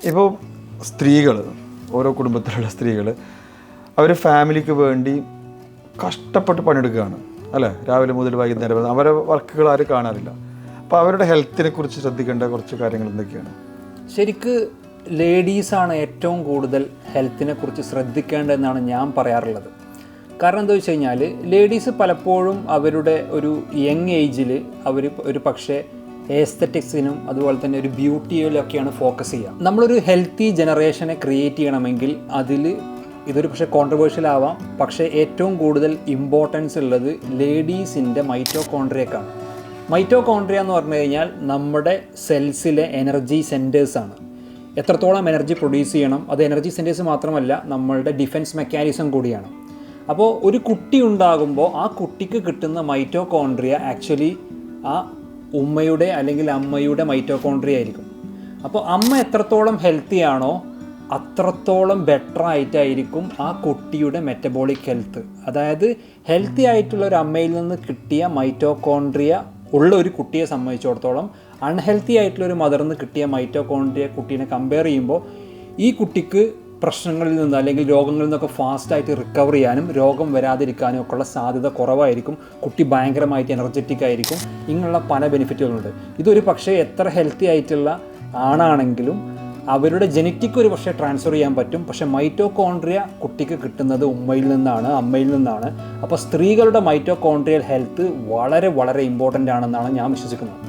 ഇപ്പോൾ സ്ത്രീകൾ, ഓരോ കുടുംബത്തിലുള്ള സ്ത്രീകൾ അവർ ഫാമിലിക്ക് വേണ്ടി കഷ്ടപ്പെട്ട് പണിയെടുക്കുകയാണ് അല്ലേ? രാവിലെ മുതൽ വൈകുന്നേരം വരെ അവരെ വർക്കുകൾ ആരും കാണാറില്ല. അപ്പോൾ അവരുടെ ഹെൽത്തിനെ കുറിച്ച് ശ്രദ്ധിക്കേണ്ട കുറച്ച് കാര്യങ്ങൾ എന്തൊക്കെയാണ്? ശരിക്ക് ലേഡീസാണ് ഏറ്റവും കൂടുതൽ ഹെൽത്തിനെ കുറിച്ച് ശ്രദ്ധിക്കേണ്ടതെന്നാണ് ഞാൻ പറയാറുള്ളത്. കാരണം എന്താ വെച്ച് കഴിഞ്ഞാൽ ലേഡീസ് പലപ്പോഴും അവരുടെ ഒരു യങ് ഏജിൽ അവർ ഒരു പക്ഷേ എസ്തെറ്റിക്സിനും അതുപോലെ തന്നെ ഒരു ബ്യൂട്ടിയിലൊക്കെയാണ് ഫോക്കസ് ചെയ്യുക. നമ്മളൊരു ഹെൽത്തി ജനറേഷനെ ക്രിയേറ്റ് ചെയ്യണമെങ്കിൽ അതിൽ ഇതൊരു പക്ഷേ കോൺട്രവേഴ്ഷ്യൽ ആവാം, പക്ഷേ ഏറ്റവും കൂടുതൽ ഇമ്പോർട്ടൻസ് ഉള്ളത് ലേഡീസിൻ്റെ മൈറ്റോകോൺഡ്രിയക്കാണ്. മൈറ്റോകോൺഡ്രിയ എന്ന് പറഞ്ഞു കഴിഞ്ഞാൽ നമ്മുടെ സെൽസിലെ എനർജി സെൻറ്റേഴ്സാണ്. എത്രത്തോളം എനർജി പ്രൊഡ്യൂസ് ചെയ്യണം, അത് എനർജി സെൻറ്റേഴ്സ് മാത്രമല്ല, നമ്മളുടെ ഡിഫൻസ് മെക്കാനിസം കൂടിയാണ്. അപ്പോൾ ഒരു കുട്ടി ഉണ്ടാകുമ്പോൾ ആ കുട്ടിക്ക് കിട്ടുന്ന മൈറ്റോകോൺഡ്രിയ ആക്ച്വലി ആ ഉമ്മയുടെ അല്ലെങ്കിൽ അമ്മയുടെ മൈറ്റോകോൺഡ്രിയ ആയിരിക്കും. അപ്പോൾ അമ്മ എത്രത്തോളം ഹെൽത്തി ആണോ അത്രത്തോളം ബെറ്റർ ആയിട്ടായിരിക്കും ആ കുട്ടിയുടെ മെറ്റബോളിക് ഹെൽത്ത്. അതായത് ഹെൽത്തി ആയിട്ടുള്ള ഒരു അമ്മയിൽ നിന്ന് കിട്ടിയ മൈറ്റോകോൺഡ്രിയ ഉള്ള ഒരു കുട്ടിയെ സംബന്ധിച്ചിടത്തോളം അൺഹെൽത്തി ആയിട്ടുള്ള ഒരു മദറിൽ നിന്ന് കിട്ടിയ മൈറ്റോകോൺഡ്രിയ കുട്ടീനെ കമ്പയർ ചെയ്യുമ്പോൾ ഈ കുട്ടിക്ക് പ്രശ്നങ്ങളിൽ നിന്ന് അല്ലെങ്കിൽ രോഗങ്ങളിൽ നിന്നൊക്കെ ഫാസ്റ്റായിട്ട് റിക്കവർ ചെയ്യാനും രോഗം വരാതിരിക്കാനും ഒക്കെയുള്ള സാധ്യത കുറവായിരിക്കും. കുട്ടി ഭയങ്കരമായിട്ട് എനർജറ്റിക് ആയിരിക്കും. ഇങ്ങനെയുള്ള പല ബെനിഫിറ്റുകളുണ്ട്. ഇതൊരു പക്ഷേ എത്ര ഹെൽത്തി ആയിട്ടുള്ള ആണാണെങ്കിലും അവരുടെ ജനറ്റിക് ഒരു പക്ഷേ ട്രാൻസ്ഫർ ചെയ്യാൻ പറ്റും. പക്ഷേ മൈറ്റോകോൺഡ്രിയ കുട്ടിക്ക് കിട്ടുന്നത് ഉമ്മയിൽ നിന്നാണ്, അമ്മയിൽ നിന്നാണ്. അപ്പോൾ സ്ത്രീകളുടെ മൈറ്റോകോൺഡ്രിയൽ ഹെൽത്ത് വളരെ വളരെ ഇമ്പോർട്ടൻ്റ് ആണെന്നാണ് ഞാൻ വിശ്വസിക്കുന്നത്.